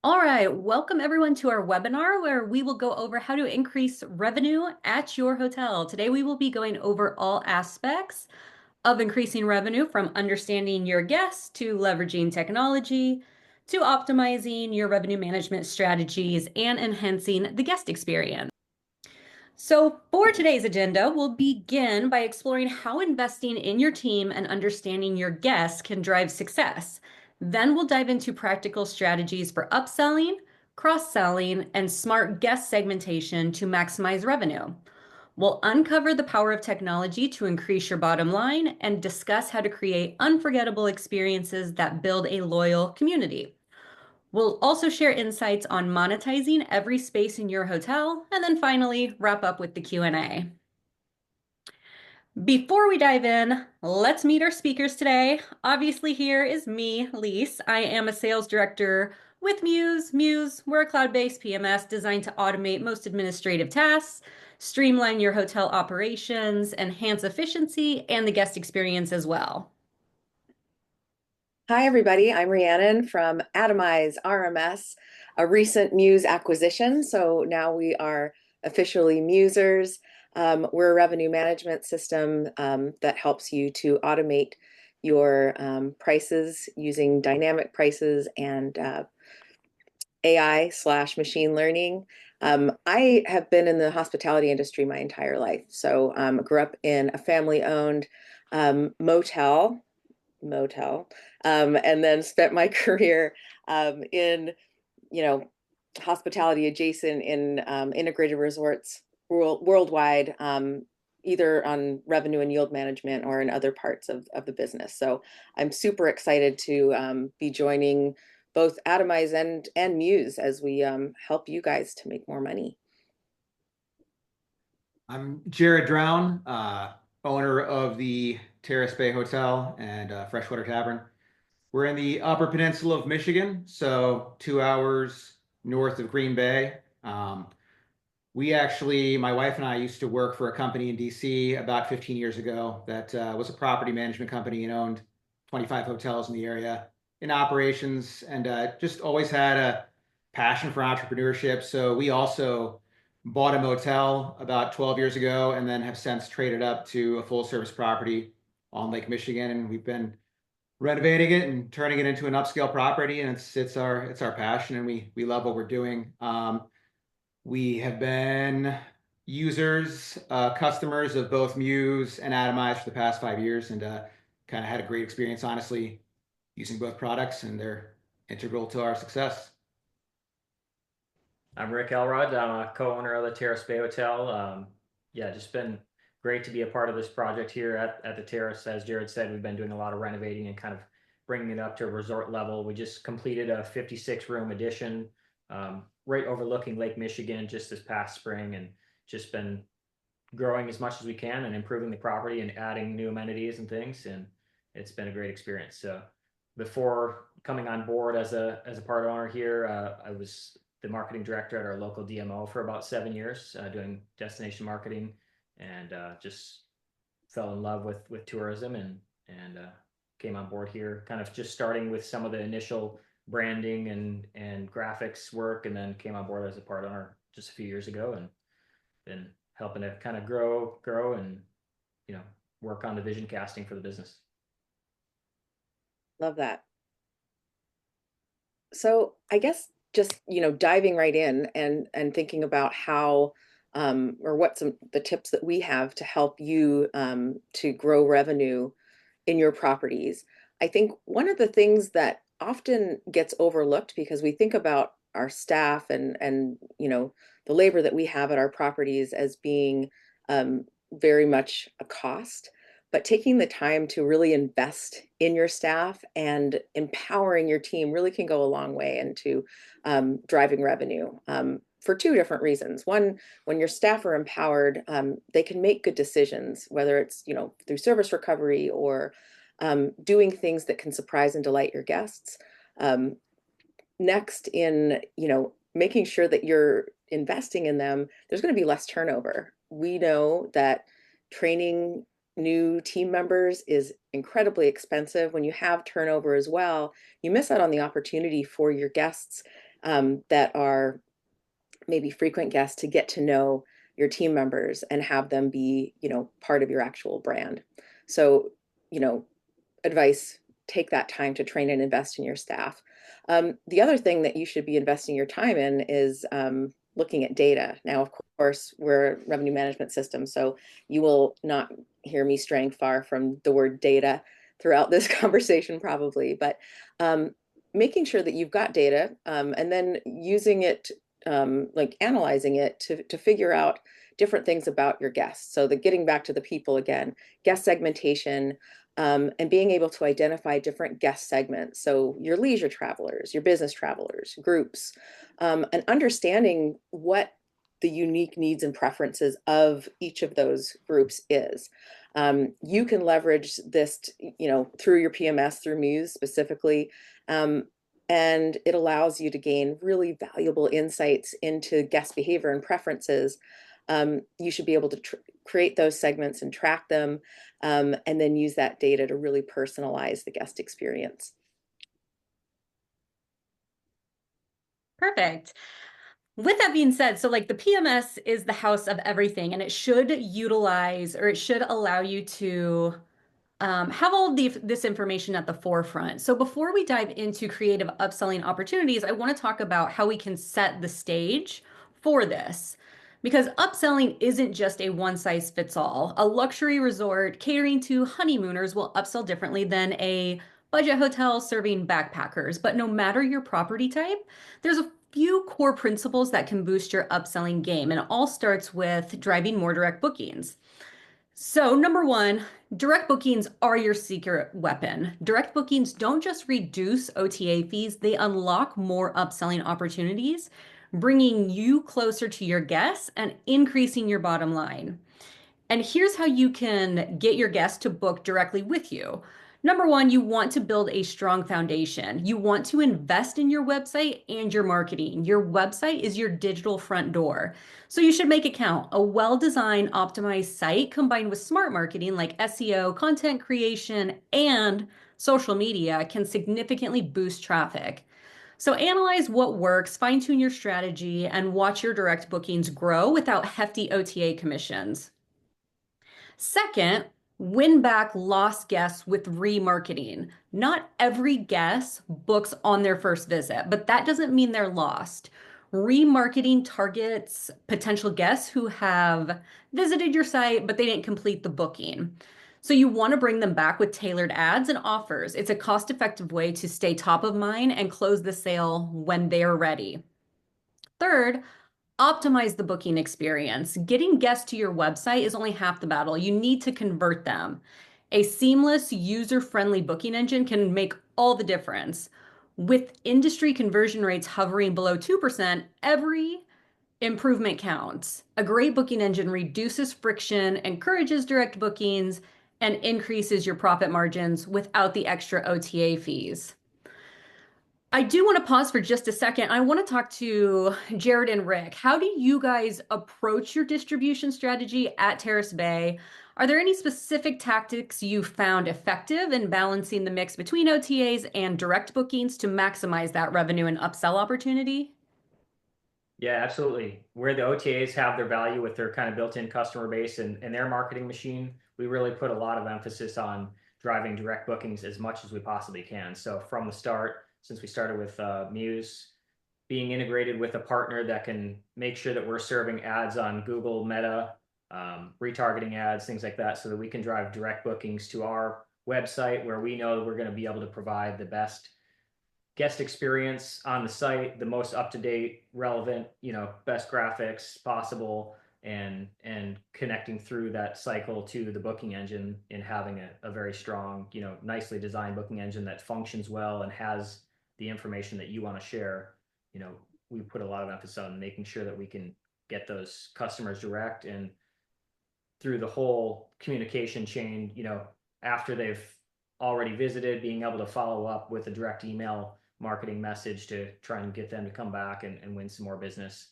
All right, welcome everyone to our webinar where we will go over how to increase revenue at your hotel. Today we will be going over all aspects of increasing revenue, from understanding your guests to leveraging technology to optimizing your revenue management strategies and enhancing the guest experience. So for today's agenda, we'll begin by exploring how investing in your team and understanding your guests can drive success. Then we'll dive into practical strategies for upselling, cross-selling, and smart guest segmentation to maximize revenue. We'll uncover the power of technology to increase your bottom line and discuss how to create unforgettable experiences that build a loyal community. We'll also share insights on monetizing every space in your hotel, and then finally wrap up with the Q&A. Before we dive in, let's meet our speakers today. Obviously, here is me, Lyse. I am a sales director with Mews. Mews, we're a cloud-based PMS designed to automate most administrative tasks, streamline your hotel operations, enhance efficiency, and the guest experience as well. Hi, everybody. I'm Rhiannon from Atomize RMS, a recent Mews acquisition. So now we are officially Musers. We're a revenue management system that helps you to automate your prices using dynamic prices and AI/machine learning. I have been in the hospitality industry my entire life. So grew up in a family-owned motel, and then spent my career in, hospitality adjacent in integrated resorts worldwide, either on revenue and yield management or in other parts of the business. So I'm super excited to be joining both Atomize and Mews as we help you guys to make more money. I'm Jared Drown, owner of the Terrace Bay Hotel and Freshwater Tavern. We're in the Upper Peninsula of Michigan, so 2 hours north of Green Bay. My wife and I used to work for a company in DC about 15 years ago that was a property management company and owned 25 hotels in the area in operations, and just always had a passion for entrepreneurship. So we also bought a motel about 12 years ago and then have since traded up to a full service property on Lake Michigan, and we've been renovating it and turning it into an upscale property, and it's our passion, and we love what we're doing. We have been customers of both Mews and Atomize for the past 5 years, and kind of had a great experience, honestly, using both products, and they're integral to our success. I'm Rick Elrod. I'm a co-owner of the Terrace Bay Hotel. Just been great to be a part of this project here at the Terrace. As Jared said, we've been doing a lot of renovating and kind of bringing it up to a resort level. We just completed a 56-room addition right overlooking Lake Michigan just this past spring, and just been growing as much as we can and improving the property and adding new amenities and things. And it's been a great experience. So before coming on board as a part owner here, I was the marketing director at our local DMO for about 7 years, doing destination marketing, and just fell in love with tourism and came on board here, kind of just starting with some of the initial branding and graphics work, and then came on board as a part owner just a few years ago, and been helping to kind of grow and work on the vision casting for the business. Love that. So I guess just diving right in and thinking about how or what some the tips that we have to help you to grow revenue in your properties. I think one of the things that often gets overlooked, because we think about our staff and the labor that we have at our properties as being very much a cost, but taking the time to really invest in your staff and empowering your team really can go a long way into driving revenue for two different reasons. One, when your staff are empowered, they can make good decisions, whether it's through service recovery or doing things that can surprise and delight your guests. Next, in making sure that you're investing in them, there's going to be less turnover. We know that training new team members is incredibly expensive. When you have turnover as well, you miss out on the opportunity for your guests that are maybe frequent guests to get to know your team members and have them be, part of your actual brand. So, advice, take that time to train and invest in your staff. The other thing that you should be investing your time in is looking at data. Now, of course, we're a revenue management system, so you will not hear me straying far from the word data throughout this conversation probably, but making sure that you've got data and then using it, like analyzing it to figure out different things about your guests. So getting back to the people again, guest segmentation, and being able to identify different guest segments. So your leisure travelers, your business travelers, groups, and understanding what the unique needs and preferences of each of those groups is. You can leverage this, through your PMS, through Mews specifically, and it allows you to gain really valuable insights into guest behavior and preferences. You should be able to create those segments and track them, and then use that data to really personalize the guest experience. Perfect. With that being said, so like the PMS is the house of everything, and it should utilize, or it should allow you to have all of this information at the forefront. So before we dive into creative upselling opportunities, I want to talk about how we can set the stage for this. Because upselling isn't just a one size fits all. A luxury resort catering to honeymooners will upsell differently than a budget hotel serving backpackers. But no matter your property type, there's a few core principles that can boost your upselling game, and it all starts with driving more direct bookings. So, number one, direct bookings are your secret weapon. Direct bookings don't just reduce OTA fees, they unlock more upselling opportunities, bringing you closer to your guests and increasing your bottom line. And here's how you can get your guests to book directly with you. Number one, you want to build a strong foundation. You want to invest in your website and your marketing. Your website is your digital front door. So you should make it count. A well-designed, optimized site combined with smart marketing like SEO, content creation, and social media can significantly boost traffic. So analyze what works, fine-tune your strategy, and watch your direct bookings grow without hefty OTA commissions. Second, win back lost guests with remarketing. Not every guest books on their first visit, but that doesn't mean they're lost. Remarketing targets potential guests who have visited your site, but they didn't complete the booking. So you want to bring them back with tailored ads and offers. It's a cost-effective way to stay top of mind and close the sale when they're ready. Third, optimize the booking experience. Getting guests to your website is only half the battle. You need to convert them. A seamless, user-friendly booking engine can make all the difference. With industry conversion rates hovering below 2%, every improvement counts. A great booking engine reduces friction, encourages direct bookings, and increases your profit margins without the extra OTA fees. I do want to pause for just a second. I want to talk to Jared and Rick. How do you guys approach your distribution strategy at Terrace Bay? Are there any specific tactics you found effective in balancing the mix between OTAs and direct bookings to maximize that revenue and upsell opportunity? Yeah, absolutely. Where the OTAs have their value with their kind of built-in customer base and their marketing machine, we really put a lot of emphasis on driving direct bookings as much as we possibly can. So from the start, since we started with Mews, being integrated with a partner that can make sure that we're serving ads on Google, Meta, retargeting ads, things like that, so that we can drive direct bookings to our website where we know that we're going to be able to provide the best guest experience on the site, the most up-to-date, relevant, best graphics possible, and connecting through that cycle to the booking engine and having a very strong, nicely designed booking engine that functions well and has the information that you want to share. We put a lot of emphasis on making sure that we can get those customers direct and through the whole communication chain, after they've already visited, being able to follow up with a direct email marketing message to try and get them to come back and win some more business.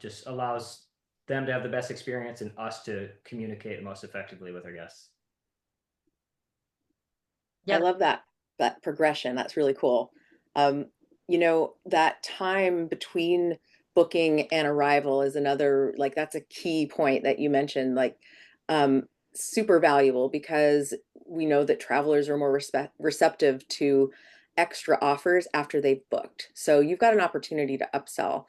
Just allows them to have the best experience and us to communicate most effectively with our guests. I love that progression. That's really cool. you know, that time between booking and arrival is another, like, that's a key point that you mentioned, like, um, super valuable, because we know that travelers are more receptive to extra offers after they've booked. So you've got an opportunity to upsell.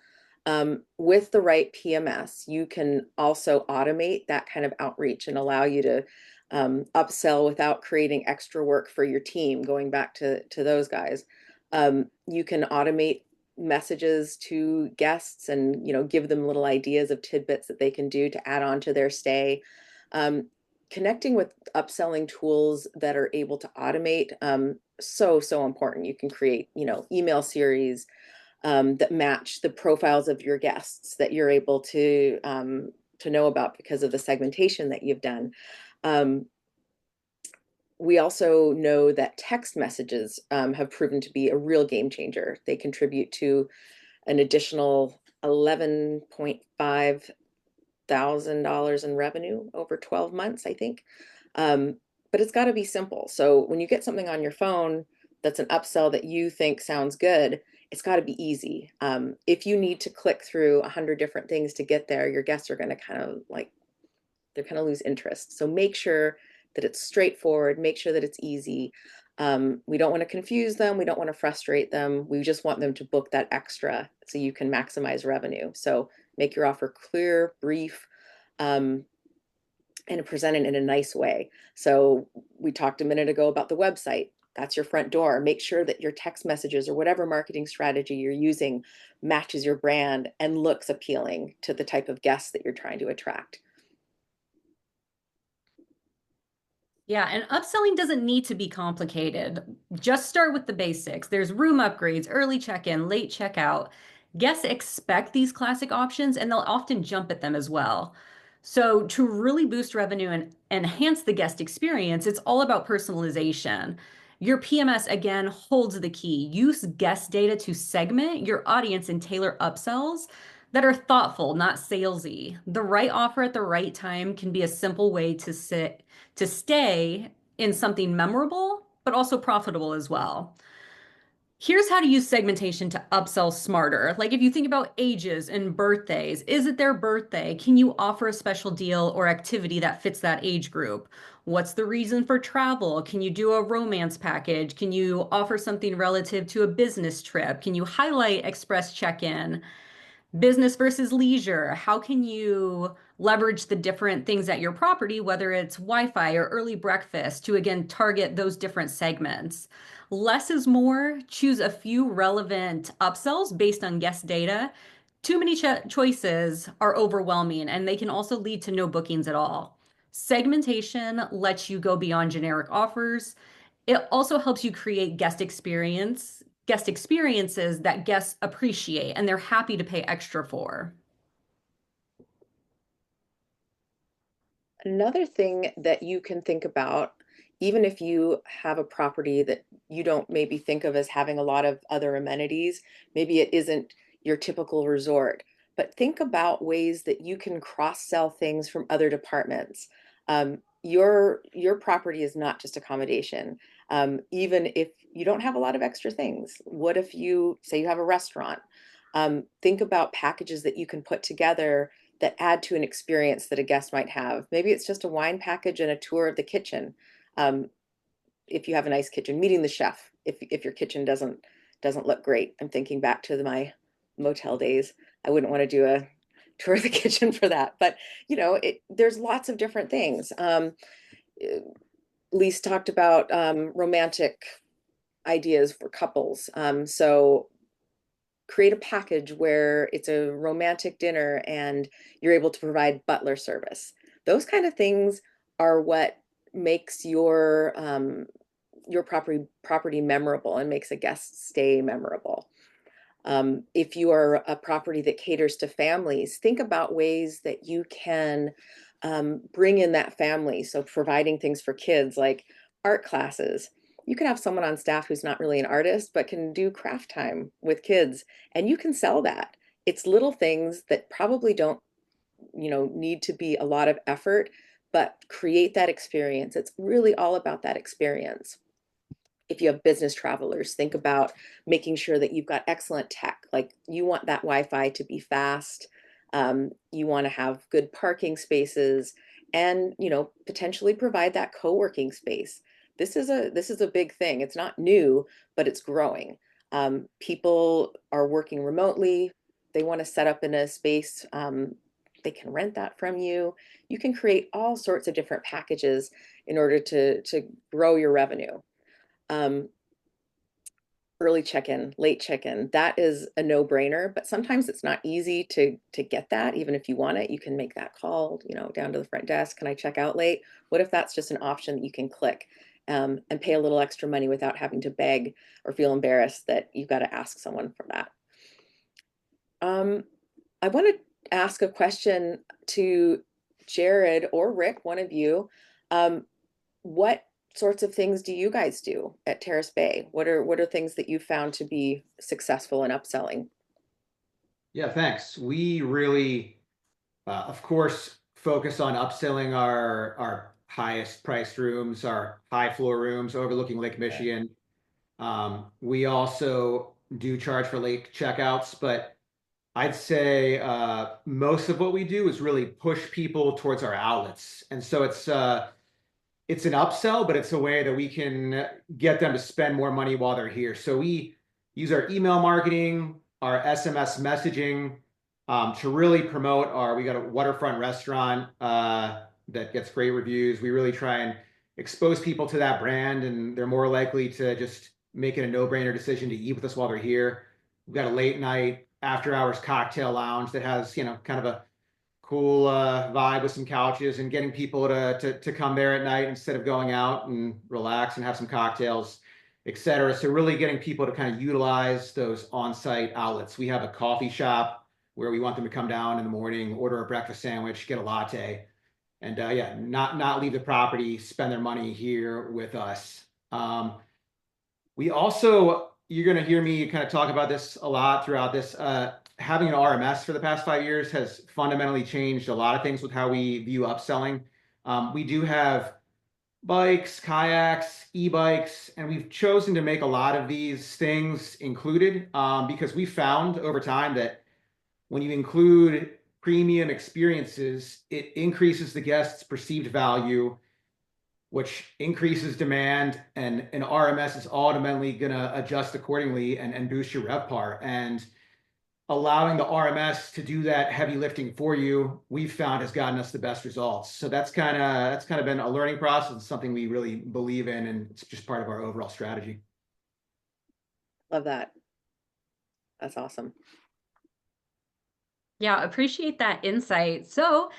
With the right PMS, you can also automate that kind of outreach and allow you to upsell without creating extra work for your team, going back to those guys. You can automate messages to guests and, you know, give them little ideas of tidbits that they can do to add on to their stay. Um, Connecting with upselling tools that are able to automate, so important. You can create, you know, email series that match the profiles of your guests that you're able to know about because of the segmentation that you've done. Um, we also know that text messages have proven to be a real game changer. They contribute to an additional $11,500 in revenue over 12 months, I think. But it's got to be simple. So when you get something on your phone that's an upsell that you think sounds good, it's got to be easy. If you need to click through 100 different things to get there, your guests are going to kind of like, they're going to lose interest. So make sure that it's straightforward, make sure that it's easy. We don't want to confuse them. We don't want to frustrate them. We just want them to book that extra so you can maximize revenue. So make your offer clear, brief, and present it in a nice way. So we talked a minute ago about the website. That's your front door. Make sure that your text messages or whatever marketing strategy you're using matches your brand and looks appealing to the type of guests that you're trying to attract. Yeah, and upselling doesn't need to be complicated. Just start with the basics. There's room upgrades, early check-in, late checkout. Guests expect these classic options and they'll often jump at them as well. So, to really boost revenue and enhance the guest experience, it's all about personalization. Your PMS again holds the key. Use guest data to segment your audience and tailor upsells that are thoughtful, not salesy. The right offer at the right time can be a simple way to stay in something memorable, but also profitable as well. Here's how to use segmentation to upsell smarter. Like if you think about ages and birthdays, is it their birthday? Can you offer a special deal or activity that fits that age group? What's the reason for travel? Can you do a romance package? Can you offer something relative to a business trip? Can you highlight express check-in? Business versus leisure. How can you leverage the different things at your property, whether it's Wi-Fi or early breakfast, to again target those different segments? Less is more. Choose a few relevant upsells based on guest data. Too many choices are overwhelming and they can also lead to no bookings at all. Segmentation lets you go beyond generic offers. It also helps you create guest experiences that guests appreciate and they're happy to pay extra for. Another thing that you can think about, even if you have a property that you don't maybe think of as having a lot of other amenities, maybe it isn't your typical resort, but think about ways that you can cross-sell things from other departments. Your property is not just accommodation. Even if you don't have a lot of extra things, what if you say you have a restaurant? Think about packages that you can put together that add to an experience that a guest might have. Maybe it's just a wine package and a tour of the kitchen. Um, if you have a nice kitchen, meeting the chef. If your kitchen doesn't look great, I'm thinking back to my motel days. I wouldn't want to do a tour of the kitchen for that. But you know, there's lots of different things. Lyse talked about romantic ideas for couples. So create a package where it's a romantic dinner and you're able to provide butler service. Those kind of things are what makes your property memorable and makes a guest stay memorable. If you are a property that caters to families, think about ways that you can bring in that family. So providing things for kids like art classes. You can have someone on staff who's not really an artist, but can do craft time with kids, and you can sell that. It's little things that probably don't, you know, need to be a lot of effort, but create that experience. It's really all about that experience. if you have business travelers, think about making sure that you've got excellent tech. Like you want that Wi-Fi to be fast. You want to have good parking spaces, and potentially provide that co-working space. This is a big thing. It's not new, but it's growing. People are working remotely. They want to set up in a space. They can rent that from you. You can create all sorts of different packages in order to grow your revenue. Um, Early check-in, late check-in, that is a no-brainer, but sometimes it's not easy to get that. Even if you want it, you can make that call, down to the front desk. Can I check out late? What if that's just an option that you can click, and pay a little extra money without having to beg or feel embarrassed that you've got to ask someone for that? I want to ask a question to Jared or Rick, one of you. What sorts of things do you guys do at Terrace Bay? What are things that you found to be successful in upselling? Yeah, thanks. We really, of course, focus on upselling our highest priced rooms, our high floor rooms overlooking Lake Michigan. We also do charge for late checkouts, but I'd say most of what we do is really push people towards our outlets. And so it's an upsell, but it's a way that we can get them to spend more money while they're here. So we use our email marketing, our SMS messaging, to really promote we got a waterfront restaurant that gets great reviews. We really try and expose people to that brand, and they're more likely to just make it a no-brainer decision to eat with us while they're here. We've got a late night after hours cocktail lounge that has, kind of a cool vibe with some couches, and getting people to come there at night instead of going out and relax and have some cocktails, etc. So really getting people to kind of utilize those on-site outlets. We have a coffee shop where we want them to come down in the morning, order a breakfast sandwich, get a latte, and yeah, not leave the property, spend their money here with us. We also, you're going to hear me kind of talk about this a lot throughout this. Having an RMS for the past 5 years has fundamentally changed a lot of things with how we view upselling. We do have bikes, kayaks, e-bikes, and we've chosen to make a lot of these things included because we found over time that when you include premium experiences, it increases the guest's perceived value, which increases demand, and an RMS is ultimately going to adjust accordingly and boost your RevPAR. And allowing the RMS to do that heavy lifting for you, we've found has gotten us the best results. So that's kind of been a learning process. It's something we really believe in, and it's just part of our overall strategy. Love that. That's awesome. Yeah, appreciate that insight. So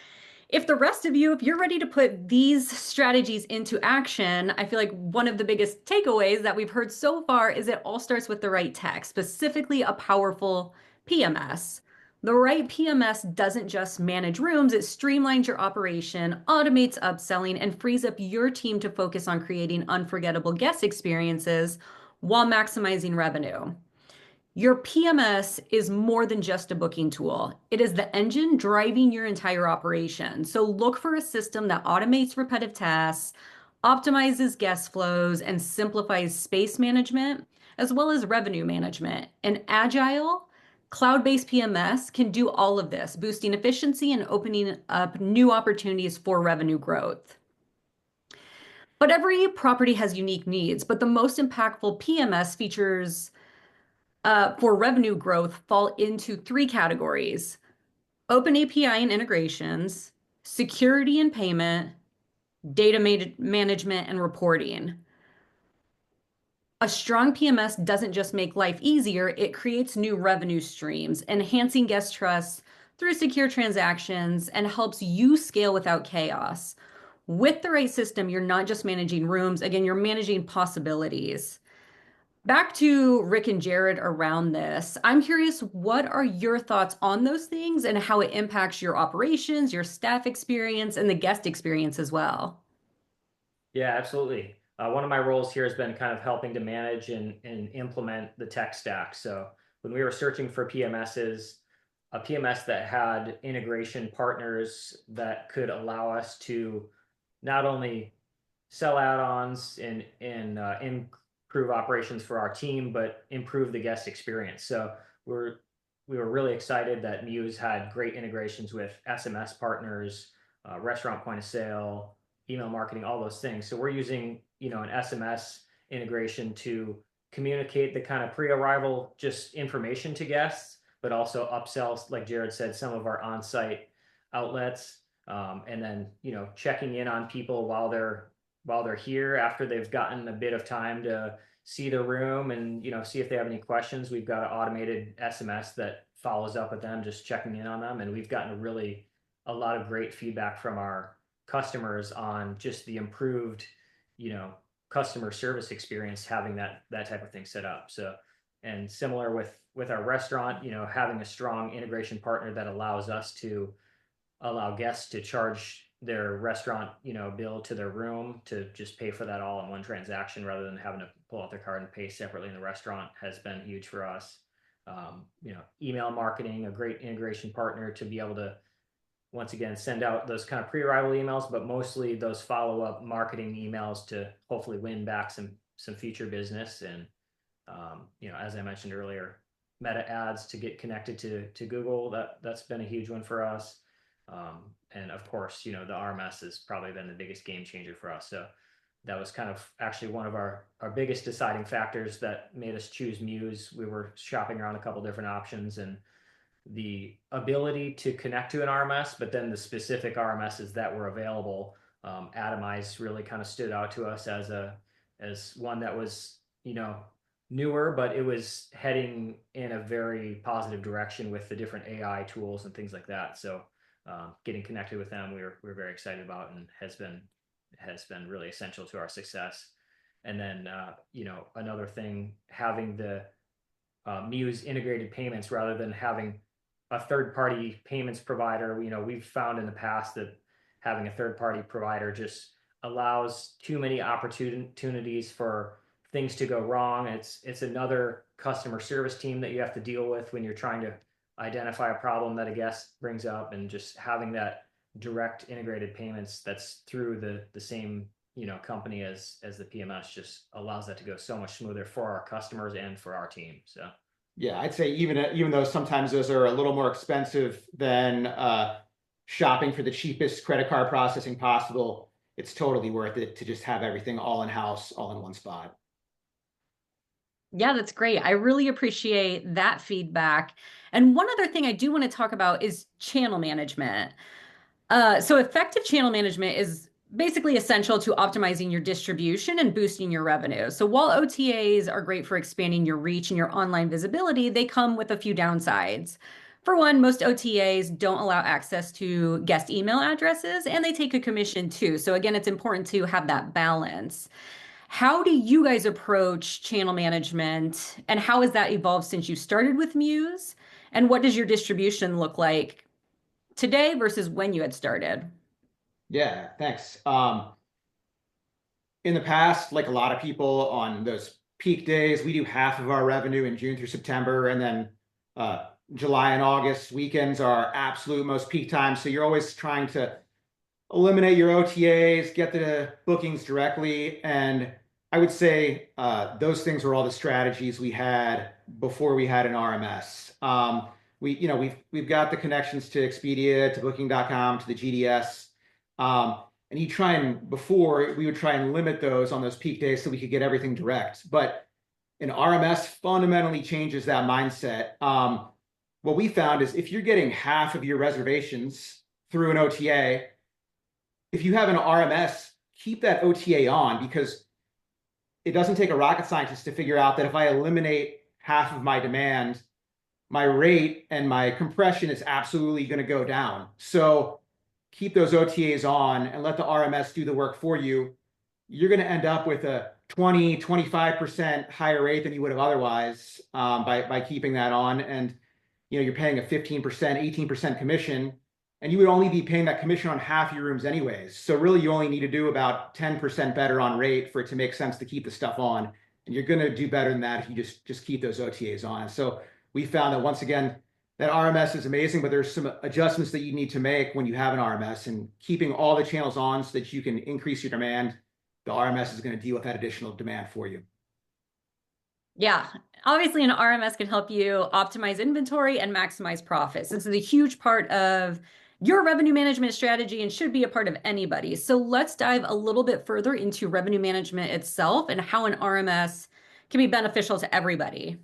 if the rest of you, if you're ready to put these strategies into action, I feel like one of the biggest takeaways that we've heard so far is it all starts with the right tech, specifically a powerful PMS. The right PMS doesn't just manage rooms, it streamlines your operation, automates upselling, and frees up your team to focus on creating unforgettable guest experiences while maximizing revenue. Your PMS is more than just a booking tool. It is the engine driving your entire operation. So look for a system that automates repetitive tasks, optimizes guest flows, and simplifies space management, as well as revenue management. An agile, cloud-based PMS can do all of this, boosting efficiency and opening up new opportunities for revenue growth. But every property has unique needs, but the most impactful PMS features for revenue growth fall into three categories: open API and integrations, security and payment, data management and reporting. A strong PMS doesn't just make life easier, it creates new revenue streams, enhancing guest trust through secure transactions, and helps you scale without chaos. With the right system, you're not just managing rooms, again, you're managing possibilities. Back to Rick and Jared around this. I'm curious, what are your thoughts on those things and how it impacts your operations, your staff experience, and the guest experience as well? Yeah, absolutely. One of my roles here has been kind of helping to manage and implement the tech stack. So when we were searching for PMSs, a PMS that had integration partners that could allow us to not only sell add-ons and improve operations for our team, but improve the guest experience. So we were really excited that Mews had great integrations with SMS partners, restaurant point of sale, email marketing, all those things. So we're using, you know, an SMS integration to communicate the kind of pre-arrival just information to guests, but also upsells, like Jared said, some of our on-site outlets, and then, you know, checking in on people while they're here after they've gotten a bit of time to see the room and, you know, see if they have any questions. We've got an automated SMS that follows up with them, just checking in on them, and we've gotten a lot of great feedback from our customers on just the improved, you know, customer service experience having that type of thing set up. So, and similar with our restaurant, you know, having a strong integration partner that allows us to allow guests to charge their restaurant, you know, bill to their room, to just pay for that all in one transaction rather than having to pull out their card and pay separately in the restaurant, has been huge for us. You know, email marketing, a great integration partner to be able to, once again, send out those kind of pre-arrival emails, but mostly those follow-up marketing emails to hopefully win back some future business. And you know, as I mentioned earlier, meta ads to get connected to Google, that's been a huge one for us. And of course, you know, the RMS has probably been the biggest game changer for us. So that was kind of actually one of our biggest deciding factors that made us choose Mews. We were shopping around a couple different options, and the ability to connect to an RMS, but then the specific RMSs that were available, Atomize really kind of stood out to us as one that was, you know, newer, but it was heading in a very positive direction with the different AI tools and things like that. So getting connected with them, we're very excited about, and has been really essential to our success. And then you know, another thing, having the Mews integrated payments rather than having a third-party payments provider. You know, we've found in the past that having a third-party provider just allows too many opportunities for things to go wrong. It's another customer service team that you have to deal with when you're trying to identify a problem that a guest brings up, and just having that direct integrated payments that's through the same, you know, company as the PMS just allows that to go so much smoother for our customers and for our team. So Yeah, I'd say even though sometimes those are a little more expensive than shopping for the cheapest credit card processing possible, it's totally worth it to just have everything all in-house, all in one spot. Yeah, that's great. I really appreciate that feedback. And one other thing I do want to talk about is channel management. So effective channel management is basically essential to optimizing your distribution and boosting your revenue. So while OTAs are great for expanding your reach and your online visibility, they come with a few downsides. For one, most OTAs don't allow access to guest email addresses, and they take a commission too. So again, it's important to have that balance. How do you guys approach channel management, and how has that evolved since you started with Mews? And what does your distribution look like today versus when you had started? Yeah, thanks. In the past, like a lot of people on those peak days, we do half of our revenue in June through September, and then July and August weekends are our absolute most peak time. So you're always trying to eliminate your OTAs, get the bookings directly. And I would say those things were all the strategies we had before we had an RMS. We've got the connections to Expedia, to Booking.com, to the GDS. And before we would try and limit those on those peak days so we could get everything direct. But an RMS fundamentally changes that mindset. What we found is if you're getting half of your reservations through an OTA, if you have an RMS, keep that OTA on, because it doesn't take a rocket scientist to figure out that if I eliminate half of my demand, my rate and my compression is absolutely going to go down. So keep those OTAs on and let the RMS do the work for you. You're going to end up with a 20-25% higher rate than you would have otherwise by keeping that on. And you're paying a 15%, 18% commission, and you would only be paying that commission on half your rooms anyways. So really you only need to do about 10% better on rate for it to make sense to keep the stuff on. And you're going to do better than that if you just keep those OTAs on. So we found that, once again, that RMS is amazing, but there's some adjustments that you need to make when you have an RMS, and keeping all the channels on so that you can increase your demand. The RMS is going to deal with that additional demand for you. Yeah, obviously an RMS can help you optimize inventory and maximize profits. This is a huge part of your revenue management strategy and should be a part of anybody. So let's dive a little bit further into revenue management itself and how an RMS can be beneficial to everybody.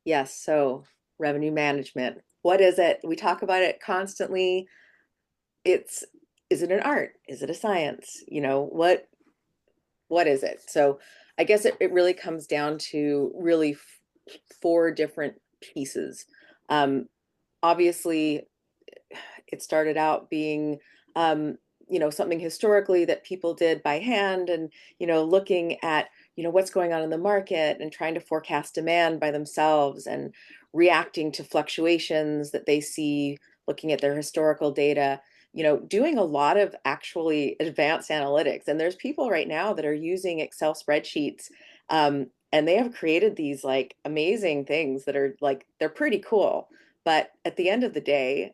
Yes, so revenue management. What is it? We talk about it constantly. It's, is it an art? Is it a science? You know, what is it? So I guess it really comes down to really four different pieces. Obviously, it started out being something historically that people did by hand, and looking at what's going on in the market and trying to forecast demand by themselves and reacting to fluctuations that they see, looking at their historical data, doing a lot of actually advanced analytics. And there's people right now that are using Excel spreadsheets, and they have created these like amazing things that are like, they're pretty cool. But at the end of the day,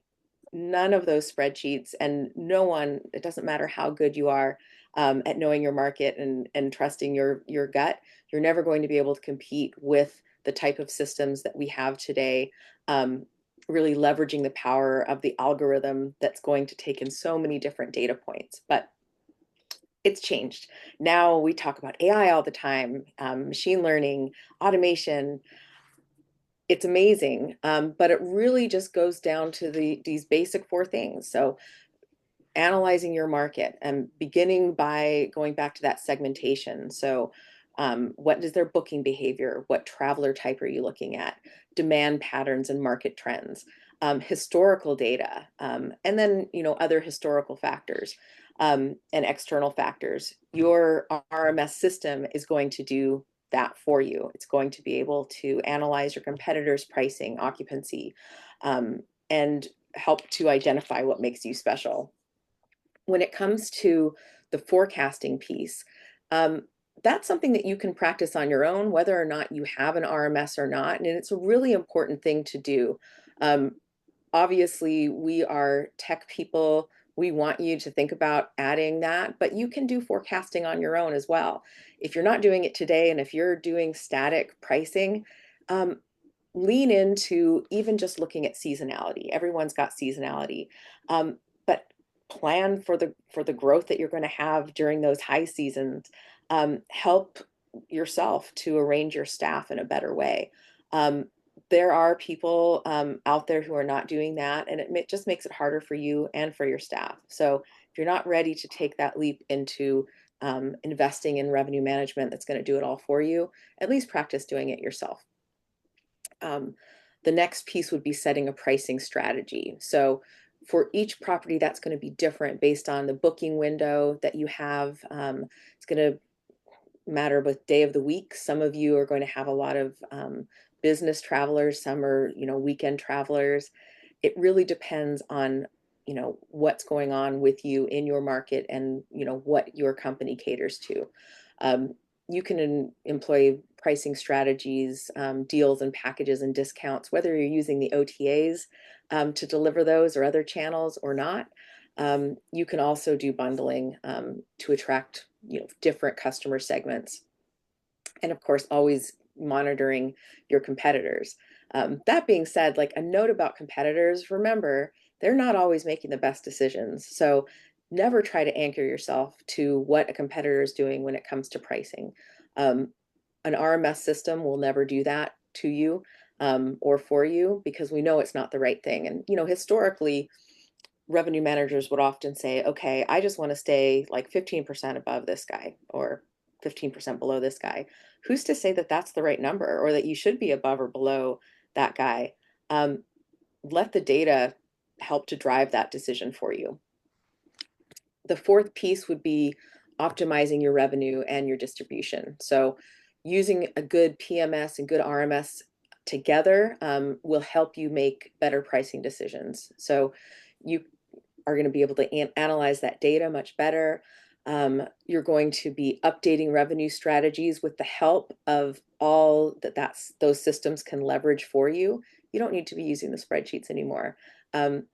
none of those spreadsheets, and no one, it doesn't matter how good you are at knowing your market and trusting your gut, you're never going to be able to compete with the type of systems that we have today, really leveraging the power of the algorithm that's going to take in so many different data points. But it's changed. Now we talk about AI all the time, machine learning, automation. It's amazing, but it really just goes down to these basic four things. So analyzing your market and beginning by going back to that segmentation. So what is their booking behavior? What traveler type are you looking at? Demand patterns and market trends, historical data, and then other historical factors, and external factors. Your RMS system is going to do that for you. It's going to be able to analyze your competitors' pricing, occupancy, and help to identify what makes you special. When it comes to the forecasting piece, that's something that you can practice on your own, whether or not you have an RMS or not. And it's a really important thing to do. Obviously, we are tech people. We want you to think about adding that, but you can do forecasting on your own as well. If you're not doing it today, and if you're doing static pricing, lean into even just looking at seasonality. Everyone's got seasonality, but plan for the growth that you're going to have during those high seasons. Help yourself to arrange your staff in a better way. There are people out there who are not doing that, and it just makes it harder for you and for your staff. So if you're not ready to take that leap into investing in revenue management that's going to do it all for you, at least practice doing it yourself. The next piece would be setting a pricing strategy. So for each property, that's going to be different based on the booking window that you have. It's going to matter with day of the week. Some of you are going to have a lot of business travelers. Some are, weekend travelers. It really depends on, what's going on with you in your market and, what your company caters to. You can employ pricing strategies, deals and packages and discounts, whether you're using the OTAs to deliver those or other channels or not. You can also do bundling to attract different customer segments. And of course, always monitoring your competitors. That being said, like a note about competitors, remember, they're not always making the best decisions. So never try to anchor yourself to what a competitor is doing when it comes to pricing. An RMS system will never do that to you or for you, because we know it's not the right thing. And, historically, revenue managers would often say, okay, I just want to stay like 15% above this guy or 15% below this guy. Who's to say that that's the right number, or that you should be above or below that guy? Let the data help to drive that decision for you. The fourth piece would be optimizing your revenue and your distribution. So using a good PMS and good RMS together will help you make better pricing decisions. So you are going to be able to analyze that data much better. You're going to be updating revenue strategies with the help of all those systems can leverage for you. You don't need to be using the spreadsheets anymore.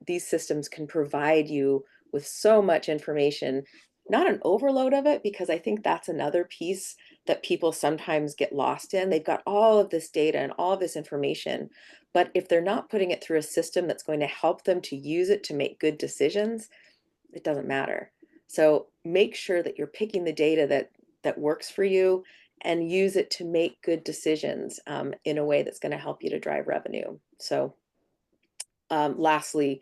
These systems can provide you with so much information not an overload of it, because I think that's another piece that people sometimes get lost in. They've got all of this data and all of this information, but if they're not putting it through a system that's going to help them to use it to make good decisions, it doesn't matter. So make sure that you're picking the data that works for you and use it to make good decisions in a way that's going to help you to drive revenue. So lastly,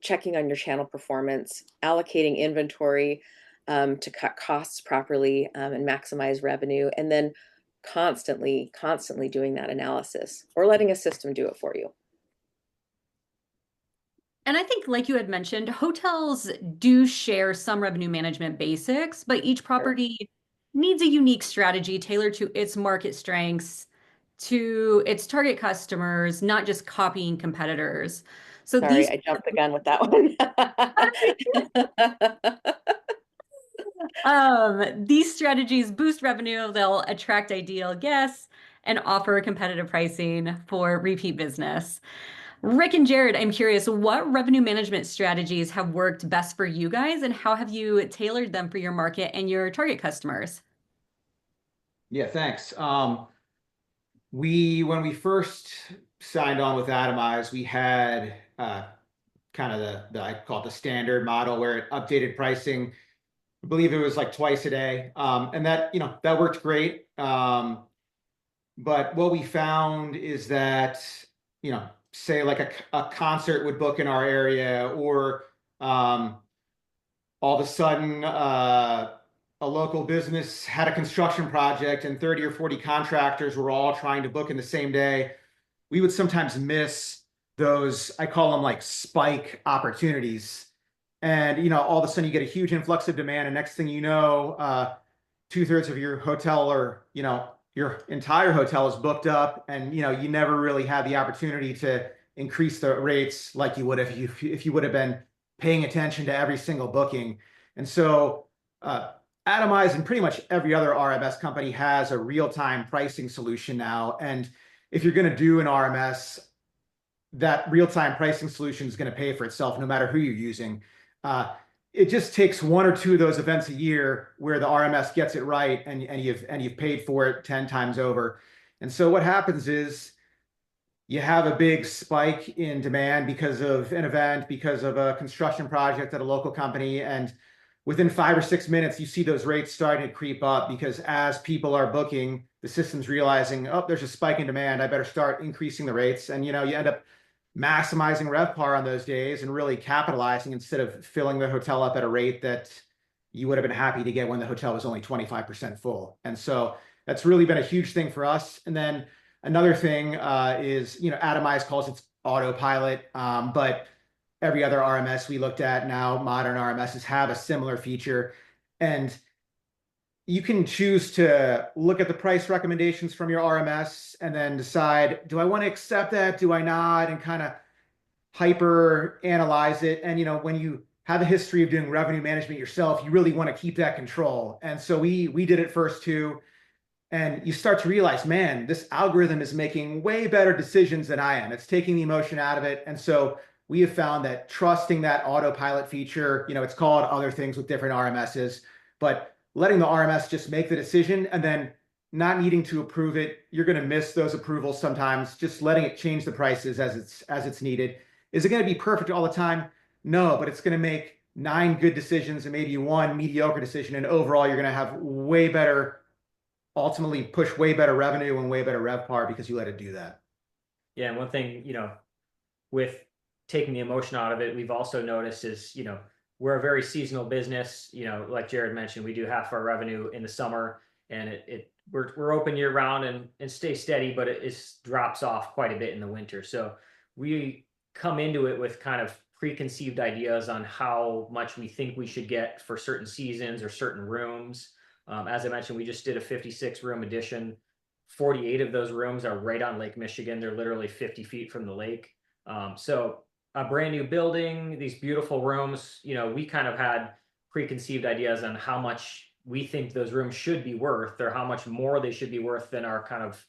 checking on your channel performance, allocating inventory to cut costs properly and maximize revenue, and then constantly doing that analysis or letting a system do it for you. And I think, like you had mentioned, hotels do share some revenue management basics, but each property needs a unique strategy tailored to its market strengths, to its target customers, not just copying competitors. So Sorry, these I jumped the gun with that one. these strategies boost revenue, they'll attract ideal guests and offer competitive pricing for repeat business. Rick and Jared, I'm curious, what revenue management strategies have worked best for you guys, and how have you tailored them for your market and your target customers? Yeah, thanks. When we first signed on with Atomize, we had kind of the I call it the standard model where it updated pricing. I believe it was like twice a day, and that that worked great. But what we found is that say like a concert would book in our area, or all of a sudden a local business had a construction project and 30 or 40 contractors were all trying to book in the same day. We would sometimes miss those, I call them like spike opportunities. And all of a sudden you get a huge influx of demand, and next thing you know, 2/3 of your hotel, or your entire hotel is booked up, and you never really had the opportunity to increase the rates like you would if you would have been paying attention to every single booking. And so Atomize and pretty much every other RMS company has a real-time pricing solution now. And if you're going to do an RMS, that real-time pricing solution is going to pay for itself no matter who you're using. It just takes one or two of those events a year where the RMS gets it right, and you've paid for it 10 times over. And so what happens is you have a big spike in demand because of an event, because of a construction project at a local company, and within 5 or 6 minutes, you see those rates starting to creep up, because as people are booking, the system's realizing, oh, there's a spike in demand, I better start increasing the rates. And you end up maximizing RevPAR on those days and really capitalizing, instead of filling the hotel up at a rate that you would have been happy to get when the hotel was only 25% full. And so that's really been a huge thing for us. And then another thing is, Atomize calls it autopilot, but every other RMS we looked at now, modern RMSs have a similar feature. And you can choose to look at the price recommendations from your RMS and then decide, do I want to accept that? Do I not? And kind of hyper analyze it. And when you have a history of doing revenue management yourself, you really want to keep that control. And so we did it first too. And you start to realize, man, this algorithm is making way better decisions than I am. It's taking the emotion out of it. And so we have found that trusting that autopilot feature, it's called other things with different RMSs, but letting the RMS just make the decision and then not needing to approve it, you're going to miss those approvals sometimes. Just letting it change the prices as it's needed. Is it going to be perfect all the time? No, but it's going to make 9 good decisions and maybe 1 mediocre decision, and overall you're going to have way better, ultimately push way better revenue and way better RevPAR because you let it do that. Yeah, and one thing, with taking the emotion out of it, we've also noticed is, we're a very seasonal business. Like Jared mentioned, we do half our revenue in the summer, and we're open year round and stay steady, but it drops off quite a bit in the winter. So we come into it with kind of preconceived ideas on how much we think we should get for certain seasons or certain rooms. As I mentioned, we just did a 56 room addition. 48 of those rooms are right on Lake Michigan. They're literally 50 feet from the lake. So a brand new building, these beautiful rooms, we kind of had preconceived ideas on how much we think those rooms should be worth, or how much more they should be worth than our kind of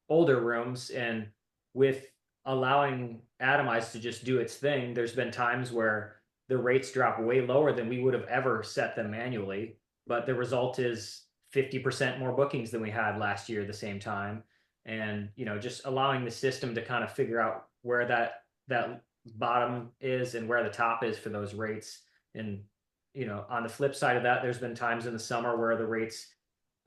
older rooms. And with allowing Atomize to just do its thing, there's been times where the rates drop way lower than we would have ever set them manually. But the result is 50% more bookings than we had last year at the same time. And, just allowing the system to kind of figure out where that bottom is and where the top is for those rates. And, on the flip side of that, there's been times in the summer where the rates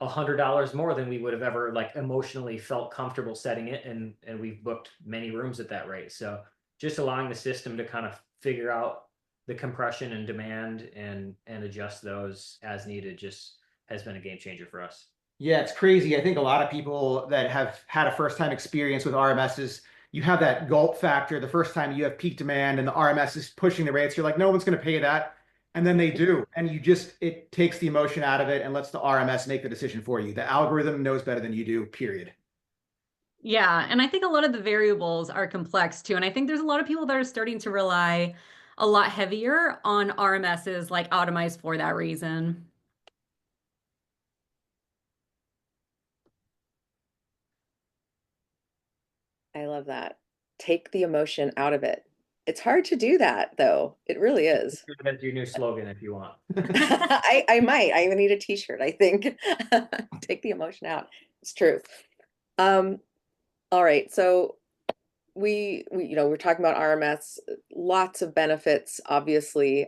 $100 more than we would have ever like emotionally felt comfortable setting it. And we've booked many rooms at that rate. So just allowing the system to kind of figure out the compression and demand and adjust those as needed just has been a game changer for us. Yeah, it's crazy. I think a lot of people that have had a first-time experience with RMSs, you have that gulp factor. The first time you have peak demand and the RMS is pushing the rates, you're like, no one's going to pay that. And then they do. And it takes the emotion out of it and lets the RMS make the decision for you. The algorithm knows better than you do, period. Yeah, and I think a lot of the variables are complex too. And I think there's a lot of people that are starting to rely a lot heavier on RMSs like Atomize for that reason. I love that. Take the emotion out of it. It's hard to do that, though. It really is. That's your new slogan if you want. I might. I even need a t-shirt, I think. Take the emotion out. It's true. All right. So we're talking about RMS, lots of benefits, obviously.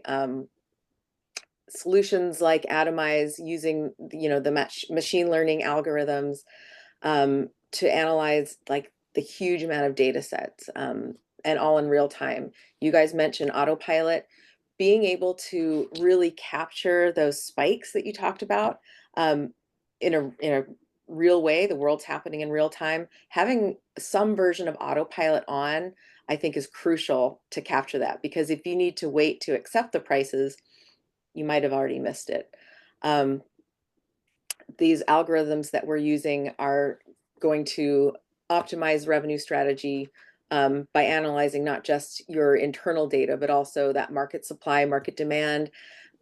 Solutions like Atomize using, the machine learning algorithms to analyze like the huge amount of data sets and all in real time. You guys mentioned autopilot, being able to really capture those spikes that you talked about in a real way. The world's happening in real time. Having some version of autopilot on, I think, is crucial to capture that, because if you need to wait to accept the prices, you might have already missed it. These algorithms that we're using are going to optimize revenue strategy by analyzing not just your internal data, but also that market supply, market demand.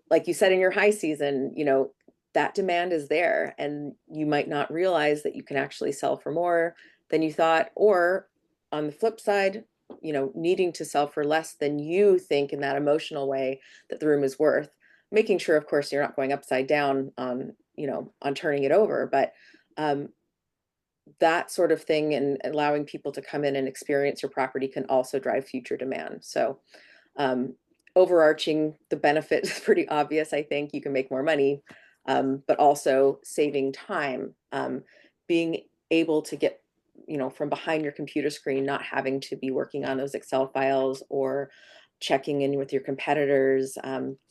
Like you said, in your high season, that demand is there, and you might not realize that you can actually sell for more than you thought, or on the flip side, needing to sell for less than you think in that emotional way that the room is worth. Making sure, of course, you're not going upside down on turning it over, but that sort of thing, and allowing people to come in and experience your property can also drive future demand. So overarching, the benefit is pretty obvious. I think you can make more money, but also saving time, being able to get from behind your computer screen, not having to be working on those Excel files or checking in with your competitors,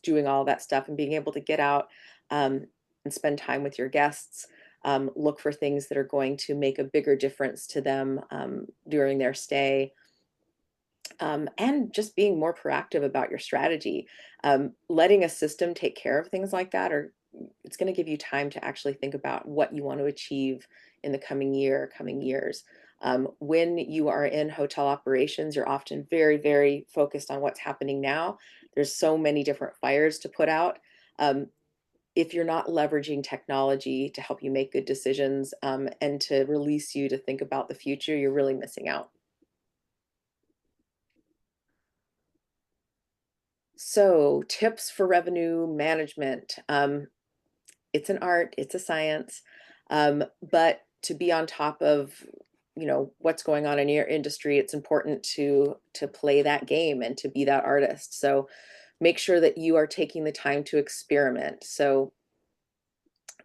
doing all that stuff, and being able to get out and spend time with your guests, look for things that are going to make a bigger difference to them during their stay, and just being more proactive about your strategy. Letting a system take care of things like that, or it's going to give you time to actually think about what you want to achieve in the coming year, coming years. When you are in hotel operations, you're often very, very focused on what's happening now. There's so many different fires to put out. If you're not leveraging technology to help you make good decisions and to release you to think about the future, you're really missing out. So, tips for revenue management. It's an art, it's a science, but to be on top of what's going on in your industry, it's important to play that game and to be that artist. So make sure that you are taking the time to experiment. So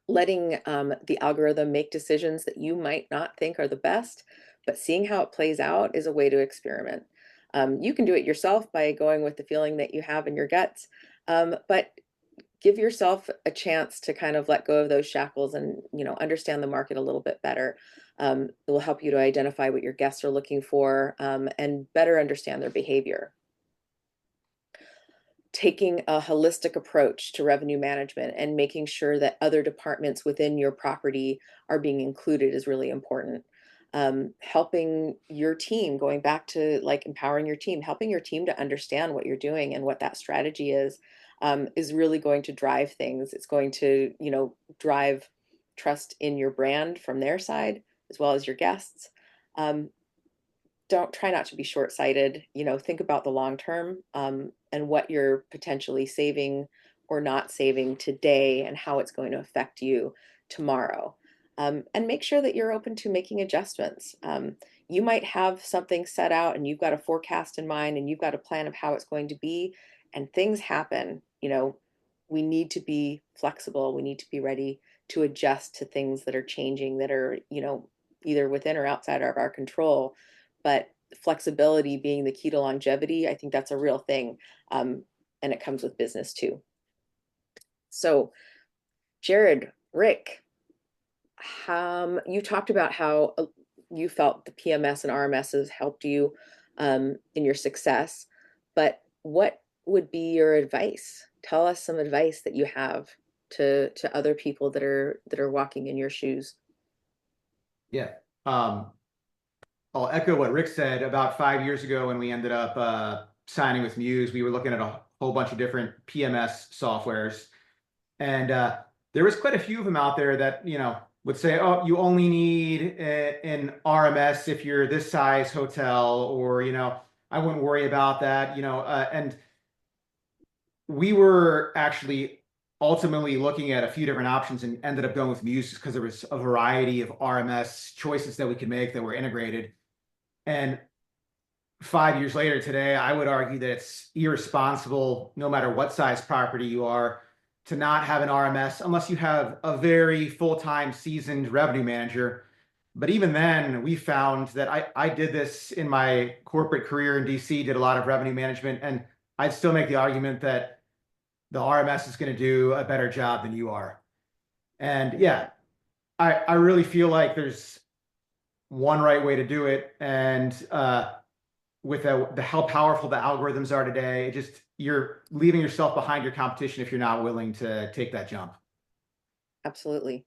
letting the algorithm make decisions that you might not think are the best, but seeing how it plays out is a way to experiment. You can do it yourself by going with the feeling that you have in your guts, but give yourself a chance to kind of let go of those shackles and understand the market a little bit better. It will help you to identify what your guests are looking for and better understand their behavior. Taking a holistic approach to revenue management and making sure that other departments within your property are being included is really important. Helping your team, going back to like empowering your team, helping your team to understand what you're doing and what that strategy is really going to drive things. It's going to, drive trust in your brand from their side, as well as your guests. Don't try not to be short-sighted, think about the long term. and what you're potentially saving or not saving today and how it's going to affect you tomorrow. And make sure that you're open to making adjustments. You might have something set out and you've got a forecast in mind and you've got a plan of how it's going to be, and things happen. We need to be flexible. We need to be ready to adjust to things that are changing, that are, either within or outside of our control. But flexibility being the key to longevity, I think that's a real thing. And it comes with business too. So, Jared, Rick, you talked about how you felt the PMS and RMSs helped you in your success, but what would be your advice? Tell us some advice that you have to other people that are walking in your shoes. Yeah. I'll echo what Rick said. About 5 years ago, when we ended up signing with Mews, we were looking at a whole bunch of different PMS softwares, and there was quite a few of them out there that would say, "Oh, you only need an RMS if you're this size hotel," or "I wouldn't worry about that." And we were actually ultimately looking at a few different options and ended up going with Mews because there was a variety of RMS choices that we could make that were integrated. And 5 years later today, I would argue that it's irresponsible, no matter what size property you are, to not have an RMS unless you have a very full-time seasoned revenue manager. But even then, we found that I did this in my corporate career in DC, did a lot of revenue management, and I'd still make the argument that the RMS is going to do a better job than you are. And yeah, I really feel like there's one right way to do it. And with how powerful the algorithms are today, you're leaving yourself behind your competition if you're not willing to take that jump. Absolutely.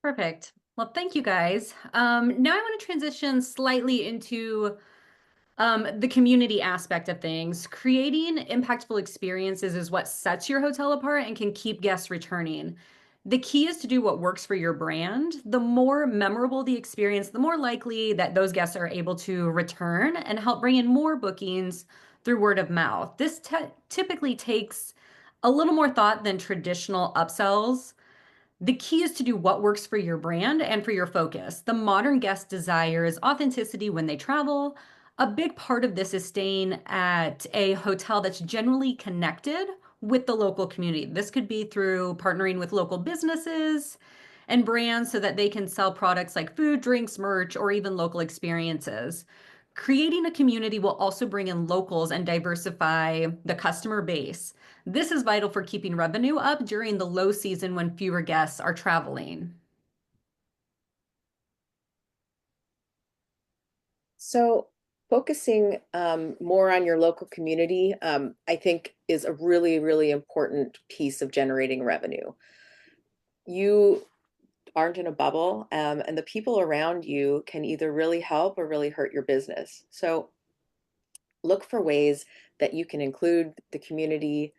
Perfect. Well, thank you guys. Now I want to transition slightly into the community aspect of things. Creating impactful experiences is what sets your hotel apart and can keep guests returning. The key is to do what works for your brand. The more memorable the experience, the more likely that those guests are able to return and help bring in more bookings through word of mouth. This typically takes a little more thought than traditional upsells. The key is to do what works for your brand and for your focus. The modern guest desires authenticity when they travel. A big part of this is staying at a hotel that's generally connected with the local community. This could be through partnering with local businesses and brands so that they can sell products like food, drinks, merch, or even local experiences. Creating a community will also bring in locals and diversify the customer base. This is vital for keeping revenue up during the low season when fewer guests are traveling. So focusing more on your local community, I think is a really, really important piece of generating revenue. You aren't in a bubble, and the people around you can either really help or really hurt your business. So look for ways that you can include the community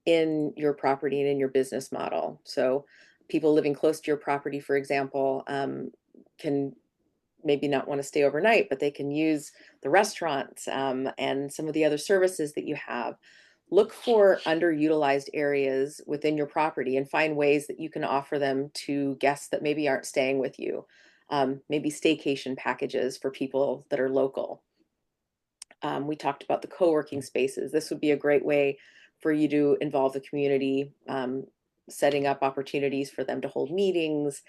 in your property and in your business model. So people living close to your property, for example, can maybe not want to stay overnight, but they can use the restaurants and some of the other services that you have. Look for underutilized areas within your property and find ways that you can offer them to guests that maybe aren't staying with you. Maybe staycation packages for people that are local. We talked about the co-working spaces. This would be a great way for you to involve the community, setting up opportunities for them to hold meetings.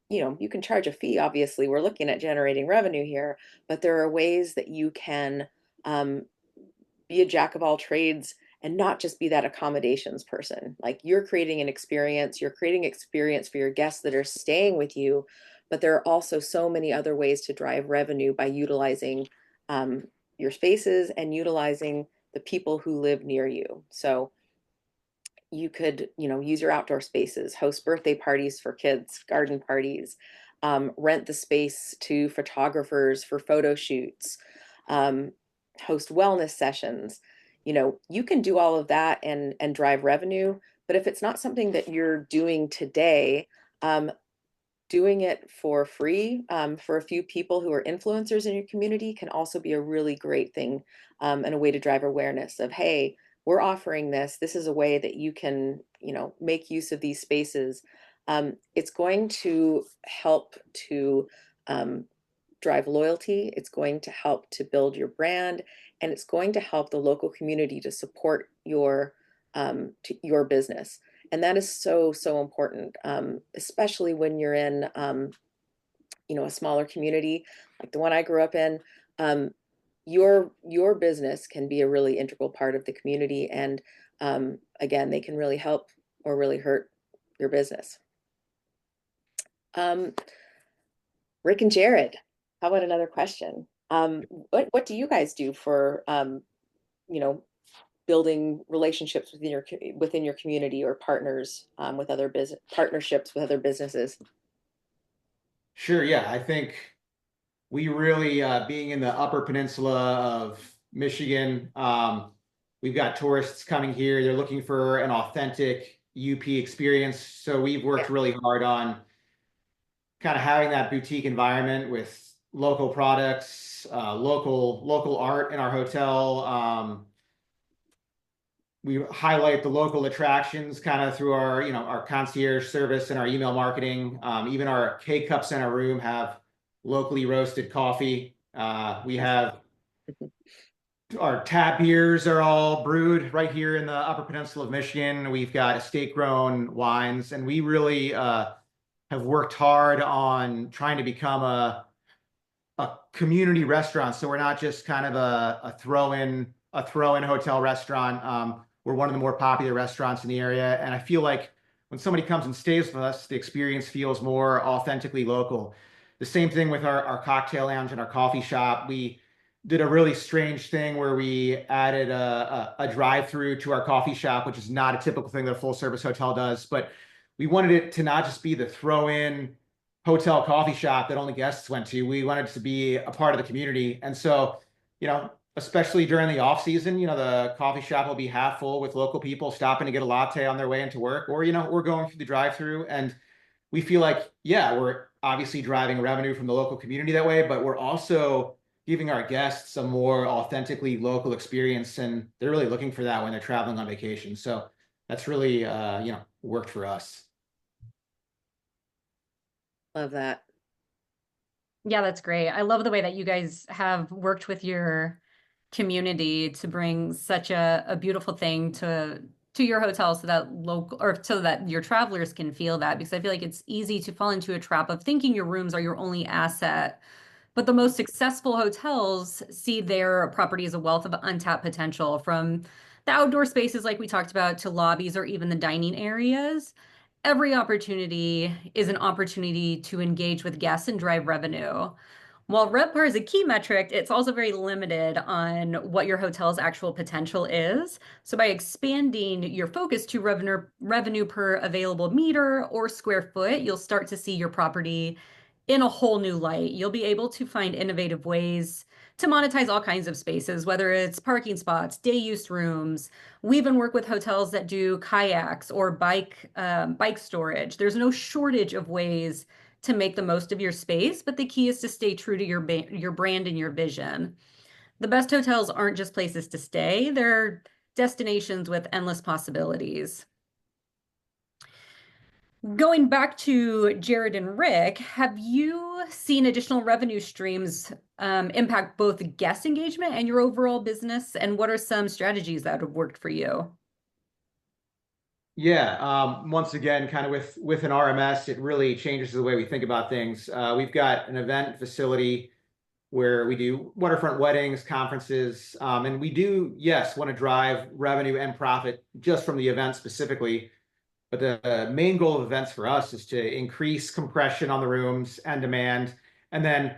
You can charge a fee, obviously. We're looking at generating revenue here, but there are ways that you can be a jack of all trades and not just be that accommodations person. Like, you're creating an experience, you're creating experience for your guests that are staying with you, but there are also so many other ways to drive revenue by utilizing your spaces and utilizing the people who live near you. So you could, use your outdoor spaces, host birthday parties for kids, garden parties, rent the space to photographers for photo shoots, host wellness sessions. You can do all of that and drive revenue, but if it's not something that you're doing today, doing it for free for a few people who are influencers in your community can also be a really great thing, and a way to drive awareness of, hey, we're offering this. This is a way that you can, make use of these spaces. It's going to help to um, drive loyalty. It's going to help to build your brand, and it's going to help the local community to support your business. And that is so, so important, especially when you're in, a smaller community like the one I grew up in. Your business can be a really integral part of the community, and again, they can really help or really hurt your business. Rick and Jared, how about another question? What do you guys do for you know building relationships within your community, or partners with other business partnerships with other businesses? Sure. Yeah. I think we really, being in the Upper Peninsula of Michigan, we've got tourists coming here. They're looking for an authentic UP experience. So we've worked Yeah. really hard on kind of having that boutique environment with local products, local art in our hotel. We highlight the local attractions kind of through our concierge service and our email marketing. Even our K-cups in our room have locally roasted coffee. We have our tap beers are all brewed right here in the Upper Peninsula of Michigan. We've got estate grown wines, and we really have worked hard on trying to become a community restaurant. So we're not just kind of a throw-in hotel restaurant. We're one of the more popular restaurants in the area, and I feel like when somebody comes and stays with us, the experience feels more authentically local. The same thing with our cocktail lounge and our coffee shop. We did a really strange thing where we added a drive-through to our coffee shop, which is not a typical thing that a full-service hotel does, but we wanted it to not just be the throw-in hotel coffee shop that only guests went to. We wanted to be a part of the community. And so, especially during the off season, the coffee shop will be half full with local people stopping to get a latte on their way into work, or, we're going through the drive-through, and we feel like, yeah, we're obviously driving revenue from the local community that way, but we're also giving our guests a more authentically local experience. And they're really looking for that when they're traveling on vacation. So that's really, worked for us. Love that. Yeah, that's great. I love the way that you guys have worked with your community to bring such a beautiful thing to your hotel, so that local, or so that your travelers can feel that, because I feel like it's easy to fall into a trap of thinking your rooms are your only asset. But the most successful hotels see their property as a wealth of untapped potential, from the outdoor spaces like we talked about to lobbies or even the dining areas. Every opportunity is an opportunity to engage with guests and drive revenue. While RevPAR is a key metric, it's also very limited on what your hotel's actual potential is. So by expanding your focus to revenue per available meter or square foot, you'll start to see your property in a whole new light. You'll be able to find innovative ways to monetize all kinds of spaces, whether it's parking spots, day use rooms. We even work with hotels that do kayaks or bike storage. There's no shortage of ways to make the most of your space, but the key is to stay true to your brand and your vision. The best hotels aren't just places to stay, they're destinations with endless possibilities. Going back to Jared and Rick, have you seen additional revenue streams impact both guest engagement and your overall business? And what are some strategies that have worked for you? Yeah, once again, kind of with an RMS, it really changes the way we think about things. We've got an event facility where we do waterfront weddings, conferences, and we do, yes, want to drive revenue and profit just from the event specifically. But the main goal of events for us is to increase compression on the rooms and demand. And then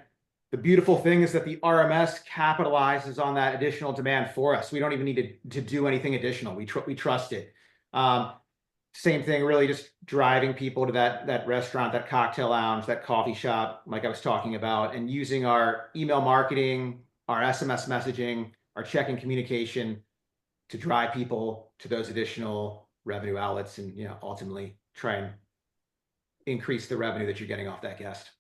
the beautiful thing is that the RMS capitalizes on that additional demand for us. We don't even need to do anything additional. We trust it. Same thing, really just driving people to that restaurant, that cocktail lounge, that coffee shop, like I was talking about, and using our email marketing, our SMS messaging, our check-in communication to drive people to those additional revenue outlets, and ultimately try and increase the revenue that you're getting off that guest.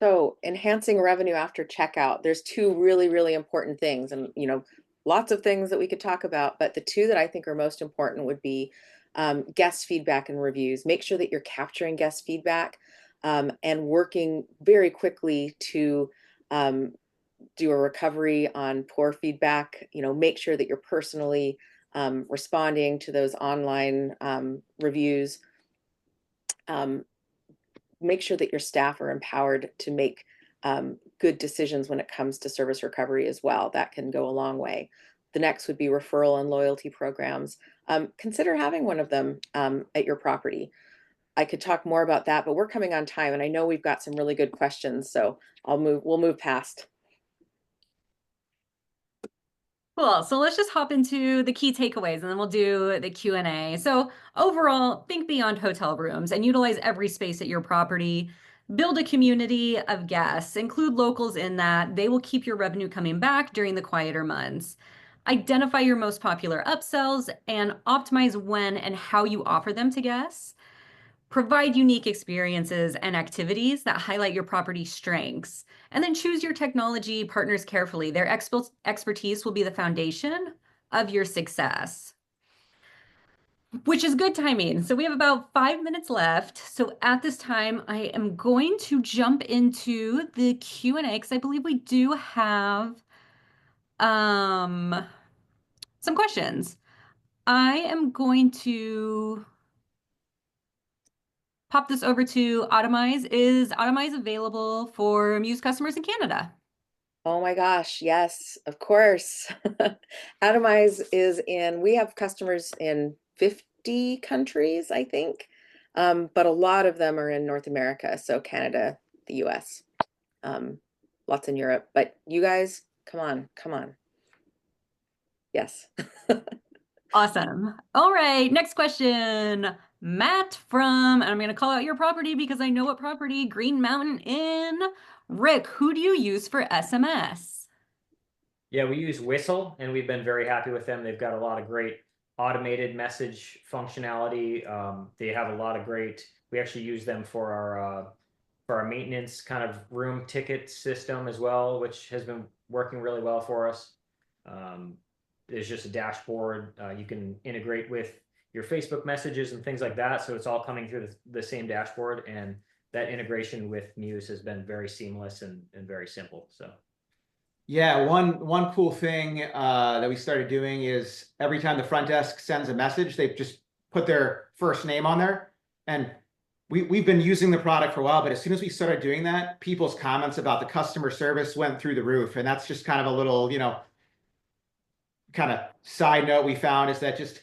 So enhancing revenue after checkout, there's two really, really important things, and lots of things that we could talk about, but the two that I think are most important would be guest feedback and reviews. Make sure that you're capturing guest feedback and working very quickly to do a recovery on poor feedback. Make sure that you're personally responding to those online reviews. Make sure that your staff are empowered to make good decisions when it comes to service recovery as well. That can go a long way. The next would be referral and loyalty programs. Consider having one of them at your property. I could talk more about that, but we're coming on time, and I know we've got some really good questions, so we'll move past. Cool. So let's just hop into the key takeaways and then we'll do the Q&A. So overall, think beyond hotel rooms and utilize every space at your property. Build a community of guests. Include locals in that. They will keep your revenue coming back during the quieter months. Identify your most popular upsells and optimize when and how you offer them to guests. Provide unique experiences and activities that highlight your property's strengths. And then choose your technology partners carefully. Their expertise will be the foundation of your success, which is good timing. So we have about 5 minutes left. So at this time, I am going to jump into the Q&A because I believe we do have some questions. I am going to pop this over to Atomize. Is Atomize available for Mews customers in Canada? Oh my gosh, yes, of course. Atomize we have customers in 50 countries, I think, but a lot of them are in North America, so Canada, the US, lots in Europe. But you guys, come on, come on. Yes. Awesome. All right, next question. Matt from, and I'm going to call out your property because I know what property, Green Mountain Inn. Rick, who do you use for SMS? Yeah, we use Whistle, and we've been very happy with them. They've got a lot of great automated message functionality. They have a lot of great. We actually use them for our maintenance kind of room ticket system as well, which has been working really well for us. There's just a dashboard. You can integrate with your Facebook messages and things like that, so it's all coming through the same dashboard. And that integration with Mews has been very seamless and very simple. So. Yeah, one cool thing that we started doing is every time the front desk sends a message, they just put their first name on there. And we've been using the product for a while, but as soon as we started doing that, people's comments about the customer service went through the roof. And that's just kind of a little, kind of side note we found, is that just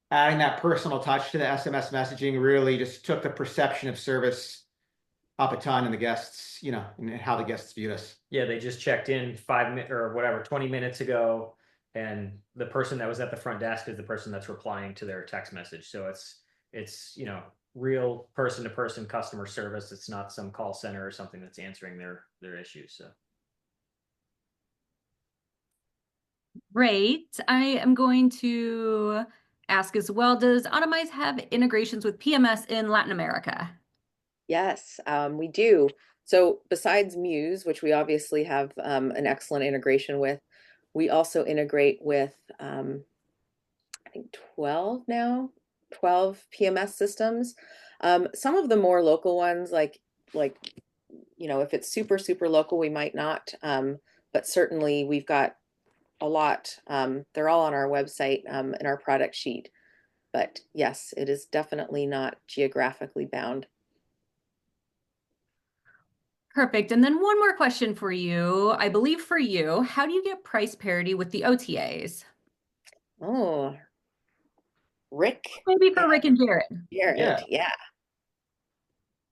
adding that personal touch to the SMS messaging really just took the perception of service up a ton in the guests, and how the guests viewed us. Yeah, they just checked in 5 minutes or whatever, 20 minutes ago, and the person that was at the front desk is the person that's replying to their text message. So it's real person-to-person customer service. It's not some call center or something that's answering their issues. So. Great. I am going to ask as well, does Atomize have integrations with PMS in Latin America? Yes, we do. So besides Mews, which we obviously have an excellent integration with, we also integrate with, I think 12 PMS systems. Some of the more local ones, like if it's super, super local, we might not. But certainly we've got a lot. They're all on our website in our product sheet. But yes, it is definitely not geographically bound. Perfect. And then one more question for you. I believe for you, how do you get price parity with the OTAs? Oh, Rick. Maybe for Rick and Jared. Jared, yeah.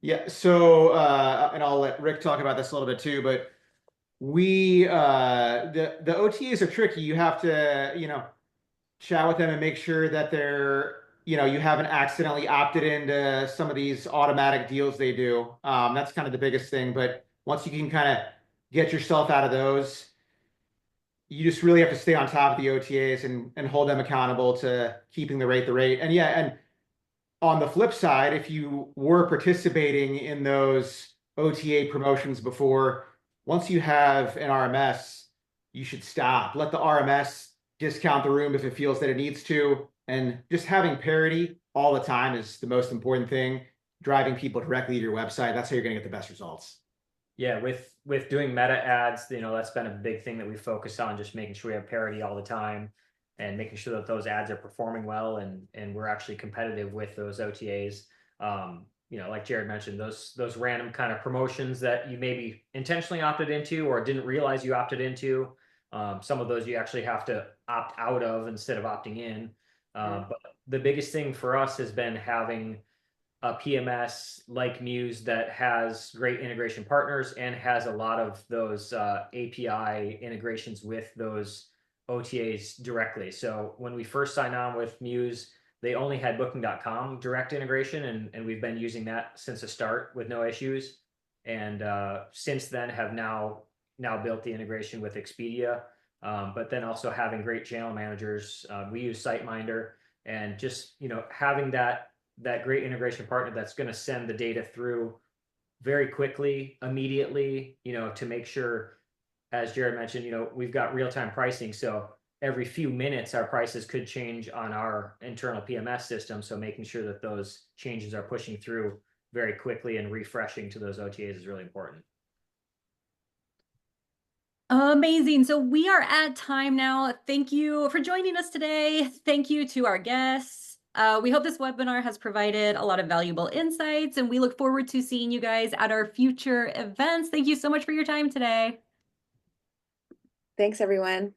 Yeah. So, and I'll let Rick talk about this a little bit too, but the OTAs are tricky. You have to, chat with them and make sure that you haven't accidentally opted into some of these automatic deals they do. That's kind of the biggest thing. But once you can kind of get yourself out of those, you just really have to stay on top of the OTAs and hold them accountable to keeping the rate. And yeah, and on the flip side, if you were participating in those OTA promotions before, once you have an RMS, you should stop. Let the RMS discount the room if it feels that it needs to. And just having parity all the time is the most important thing. Driving people directly to your website. That's how you're going to get the best results. Yeah, with doing meta ads, that's been a big thing that we focus on, just making sure we have parity all the time and making sure that those ads are performing well and we're actually competitive with those OTAs. Like Jared mentioned, those random kind of promotions that you maybe intentionally opted into or didn't realize you opted into. Some of those you actually have to opt out of instead of opting in. But the biggest thing for us has been having a PMS like Mews that has great integration partners and has a lot of those API integrations with those OTAs directly. So when we first signed on with Mews, they only had booking.com direct integration, and we've been using that since the start with no issues. And since then have now built the integration with Expedia, but then also having great channel managers. We use SiteMinder, and just having that great integration partner that's going to send the data through very quickly, immediately, to make sure, as Jared mentioned, we've got real-time pricing. So every few minutes, our prices could change on our internal PMS system. So making sure that those changes are pushing through very quickly and refreshing to those OTAs is really important. Amazing. So we are at time now. Thank you for joining us today. Thank you to our guests. We hope this webinar has provided a lot of valuable insights, and we look forward to seeing you guys at our future events. Thank you so much for your time today. Thanks, everyone.